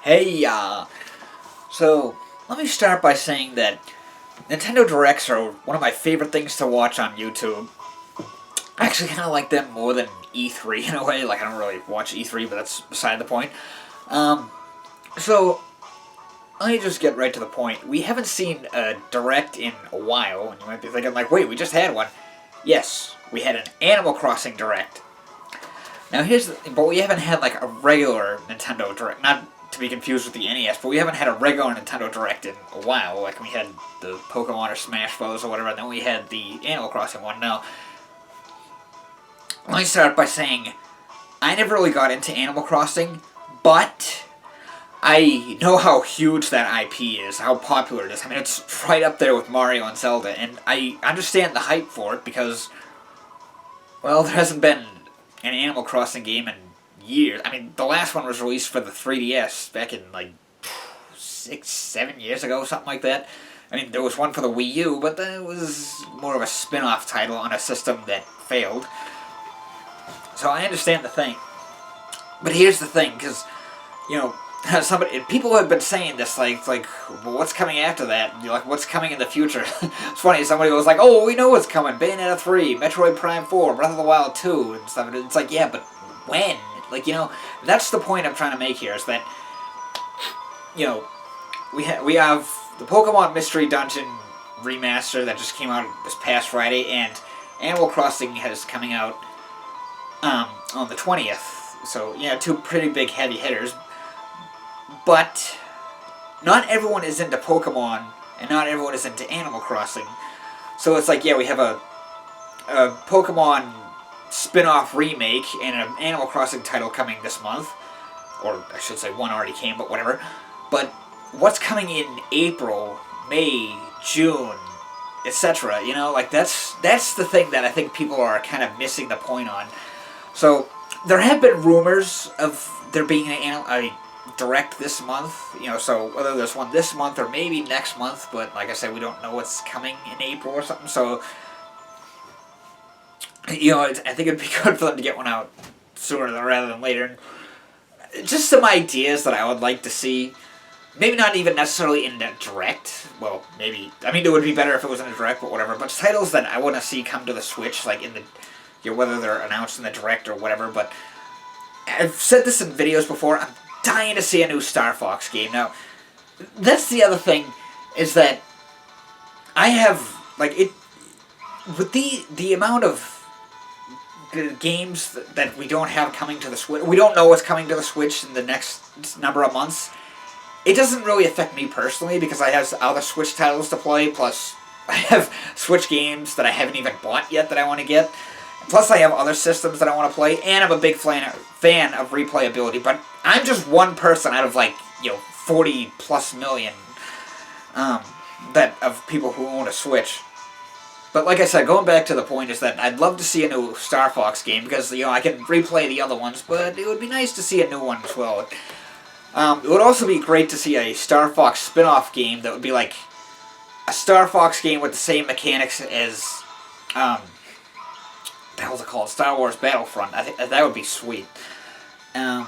Hey, so let me start by saying that Nintendo Directs are one of my favorite things to watch on YouTube. I actually kind of like them more than E3 in a way. Like, I don't really watch E3, but that's beside the point. Um, so, let me just get right to the point. We haven't seen a Direct in a while, and you might be thinking, like, wait, we just had one. Yes, we had an Animal Crossing Direct. Now but we haven't had like a regular Nintendo Direct, not to be confused with the NES, but we haven't had a regular Nintendo Direct in a while. Like we had the Pokemon or Smash Bros or whatever, and then we had the Animal Crossing one. Now, let me start by saying I never really got into Animal Crossing, but I know how huge that IP is, how popular it is. I mean, it's right up there with Mario and Zelda, and I understand the hype for it because, well, there hasn't been an Animal Crossing game in years. I mean, the last one was released for the 3DS back in like 6, 7 years ago, something like that. I mean, there was one for the Wii U, but that was more of a spin-off title on a system that failed. So I understand the thing. But here's the thing, because, you know, people have been saying this, like, well, what's coming after that? Like, what's coming in the future? It's funny, somebody was like, oh, we know what's coming. Bayonetta 3, Metroid Prime 4, Breath of the Wild 2, and stuff. And it's like, yeah, but when? Like, you know, that's the point I'm trying to make here, is that, you know, we have the Pokemon Mystery Dungeon remaster that just came out this past Friday, and Animal Crossing is coming out on the 20th. So, yeah, two pretty big heavy hitters. But not everyone is into Pokemon, and not everyone is into Animal Crossing. So it's like, yeah, we have a Pokemon spin-off remake and an Animal Crossing title coming this month. Or I should say one already came, but whatever. But what's coming in April, May, June, etc., you know, like that's the thing that I think people are kind of missing the point on. So there have been rumors of there being a Direct this month, you know, so whether there's one this month or maybe next month, but like I said, we don't know what's coming in April or something, so, you know, I think it'd be good for them to get one out sooner rather than later. Just some ideas that I would like to see, maybe not even necessarily in the Direct, well, maybe, I mean, it would be better if it was in the Direct, but whatever, but titles that I want to see come to the Switch, like in the, you know, whether they're announced in the Direct or whatever, but I've said this in videos before, I'm dying to see a new Star Fox game. Now, that's the other thing, is that I have, like, it, with the amount of games that we don't have coming to the Switch, we don't know what's coming to the Switch in the next number of months, it doesn't really affect me personally, because I have other Switch titles to play, plus I have Switch games that I haven't even bought yet that I want to get. Plus, I have other systems that I want to play, and I'm a big fan of replayability. But I'm just one person out of, like, you know, 40+ million of people who own a Switch. But like I said, going back to the point is that I'd love to see a new Star Fox game, because, you know, I can replay the other ones, but it would be nice to see a new one as well. It would also be great to see a Star Fox spin-off game that would be like a Star Fox game with the same mechanics as what the hell's it called? Star Wars Battlefront. I think that would be sweet. And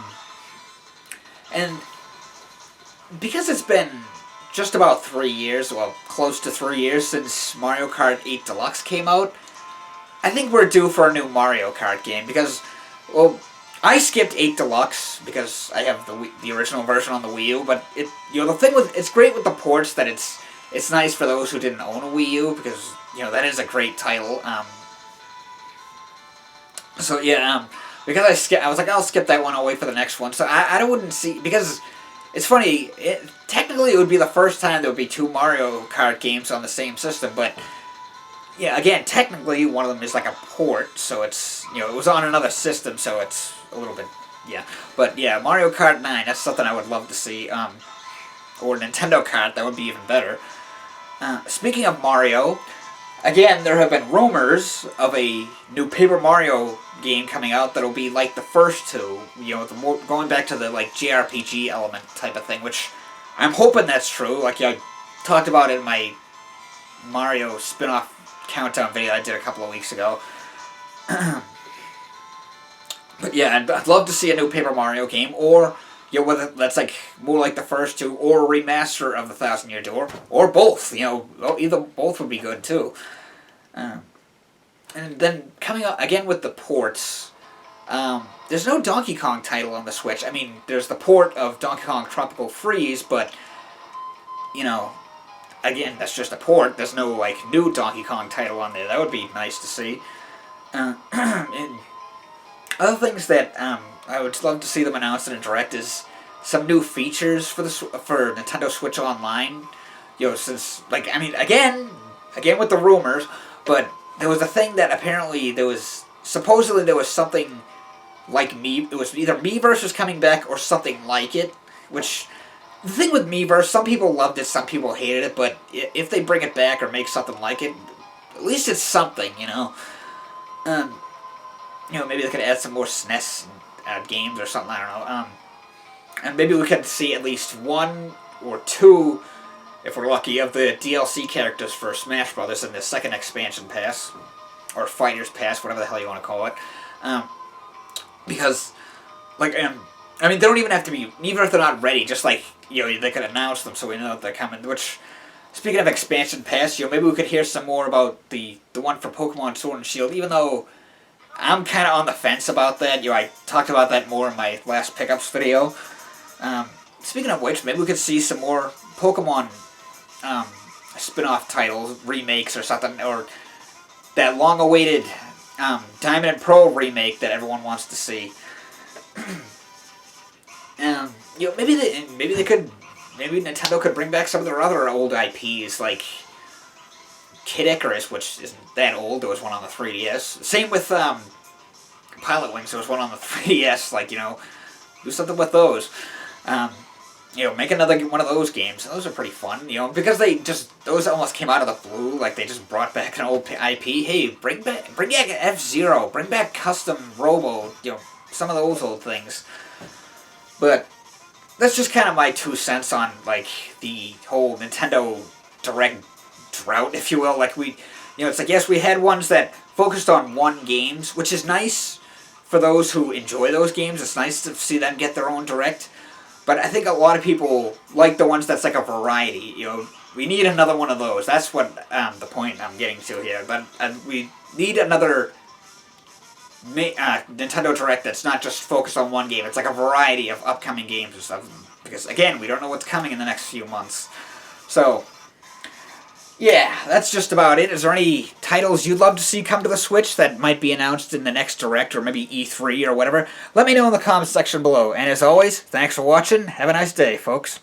because it's been just about 3 years, well, close to 3 years since Mario Kart 8 Deluxe came out, I think we're due for a new Mario Kart game, because, well, I skipped 8 Deluxe because I have the original version on the Wii U, but it, you know, the thing with, it's great with the ports that it's nice for those who didn't own a Wii U, because, you know, that is a great title. So yeah, because I was like, I'll skip that one, I'll wait for the next one. So I wouldn't see, because it's funny, technically it would be the first time there would be 2 Mario Kart games on the same system, but yeah, again, technically one of them is like a port, so it's, you know, it was on another system, so it's a little bit, yeah. But yeah, Mario Kart 9, that's something I would love to see, or Nintendo Kart, that would be even better. Speaking of Mario, again, there have been rumors of a new Paper Mario game coming out that'll be like the first two, you know, going back to the, like, JRPG element type of thing, which I'm hoping that's true. Like, I talked about it in my Mario spin-off countdown video I did a couple of weeks ago. But yeah, I'd love to see a new Paper Mario game, or, You know, whether that's like more like the first two, or a remaster of the Thousand Year Door, or both. You know, either both would be good too. And then coming up again with the ports, there's no Donkey Kong title on the Switch. I mean, there's the port of Donkey Kong Tropical Freeze, but you know, again, that's just a port. There's no like new Donkey Kong title on there. That would be nice to see. And other things that I would love to see them announced in a direct is some new features for Nintendo Switch Online. You know, since like I mean, again with the rumors, but there was a thing that apparently supposedly there was something like It was either Miiverse was coming back or something like it. Which the thing with Miiverse, some people loved it, some people hated it, but if they bring it back or make something like it, at least it's something, you know. You know, maybe they could add some more SNES games or something, I don't know. And maybe we could see at least one or two, if we're lucky, of the DLC characters for Smash Brothers in the second expansion pass, or Fighters Pass, whatever the hell you want to call it. Because, like, I mean, they don't even have to be, even if they're not ready, just like, you know, they could announce them so we know that they're coming, which, speaking of expansion pass, you know, maybe we could hear some more about the one for Pokemon Sword and Shield, even though I'm kind of on the fence about that. You know, I talked about that more in my last pickups video. Speaking of which, maybe we could see some more Pokemon spin-off titles, remakes or something, or that long-awaited Diamond and Pearl remake that everyone wants to see. You know, maybe Nintendo could bring back some of their other old IPs, like Kid Icarus, which isn't that old. There was one on the 3DS. Same with Pilot Wings. There was one on the 3DS. Like, you know, do something with those. You know, make another one of those games. Those are pretty fun, you know, because those almost came out of the blue. Like, they just brought back an old IP. Hey, bring back F-Zero. Bring back Custom Robo. You know, some of those old things. But that's just kind of my 2 cents on, like, the whole Nintendo Direct drought, if you will. Like, you know, it's like, yes, we had ones that focused on one games, which is nice for those who enjoy those games. It's nice to see them get their own Direct. But I think a lot of people like the ones that's like a variety. You know, we need another one of those. That's what the point I'm getting to here. But we need another Nintendo Direct that's not just focused on one game. It's like a variety of upcoming games and stuff. Because, again, we don't know what's coming in the next few months. So, yeah, that's just about it. Is there any titles you'd love to see come to the Switch that might be announced in the next Direct or maybe E3 or whatever? Let me know in the comments section below. And as always, thanks for watching. Have a nice day, folks.